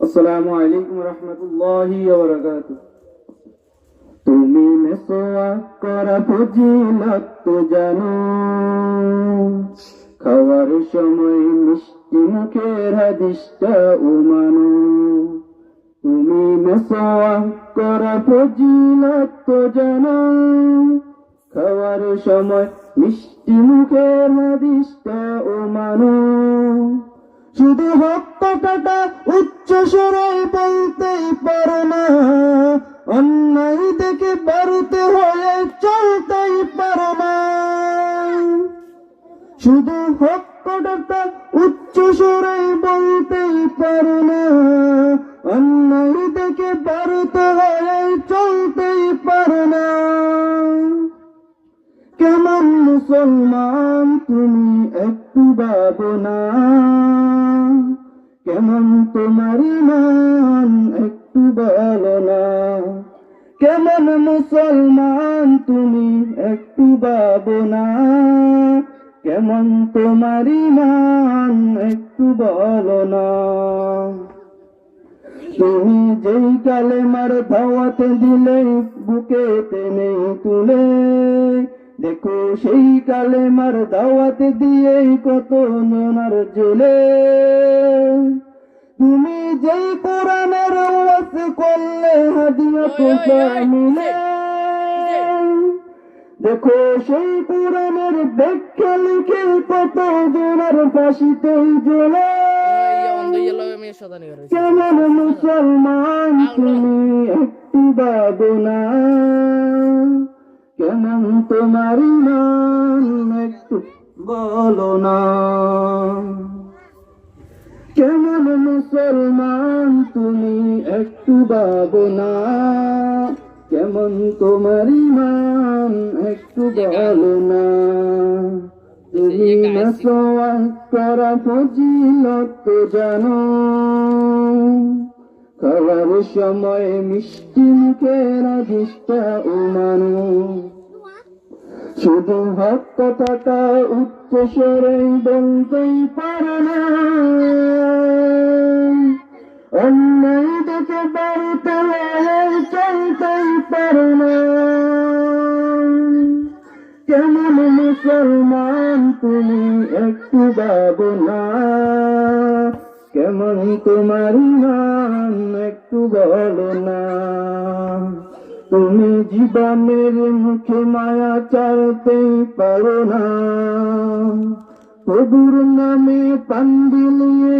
আসসালামু আলাইকুম রহমতুল্লাহি ওয়া বারাকাতুহু। তুমি মেসওয়াক করা ফজিলত তো জানো, খাওয়ার সময় মিষ্টি মুখের হাদিসটা মানো। তুমি মেসওয়াক করা ফজিলত তো জানো, খাওয়ার সময় মিষ্টি মুখের হাদিসটা মানো। শুধু হক কথাটা উচ্চ স্বরে বলতেই পারো না, অন্যায় দেখে বাড়তে হয়ে চলতেই পারো না। শুধু হক কথাটা উচ্চ স্বরে বলতেই পারো না, অন্যায় দেখে বাড়তে হয়ে চলতেই পারো না। কেমন মুসলমান তুমি একটু ভাবো না, কেমন তোমার ঈমান একটু বলো না। কেমন মুসলমান তুমি একটু ভাবো না, কেমন তোমার ঈমান একটু বলো না। তুমি যেই কালেমার দাওয়াত দিলে বুকে টেনে তুলে, দেখো সেই কালেমার দাওয়াত দিয়ে কত জনার জেলে। তুমি যেই কোরআনের ওয়াজ করলে হাদিয়া তো মিলে, দেখো সেই কোরআনের ব্যাখ্যা লিখে কত জনার ফাঁসিতেই জ্বলে। কেমন মুসলমান তুমি একটু ভাবো না, কেমন তোমার ঈমান একটু বলো না। কেমন মুসলমান তুমি একটু ভাবো না, কেমন তোমার ঈমান একটু বলো না। তুমি মেসওয়াক করা ফজিলত তো জানো, খাওয়ার সময় মিষ্টি মুখের হাদিসটা মানো। শুধু হক কথাটা উচ্চ স্বরে বলতেই পারো না, অন্যায় দেখে বাড়তে চলতেই পারো না। কেমন মুসলমান তুমি একটু ভাবো না, কেমন তোমার ঈমান একটু বলো না। তুমি জীবনের মুখে মায়া চাইতেই পারো না, প্রভুর নামে পান দিলিয়ে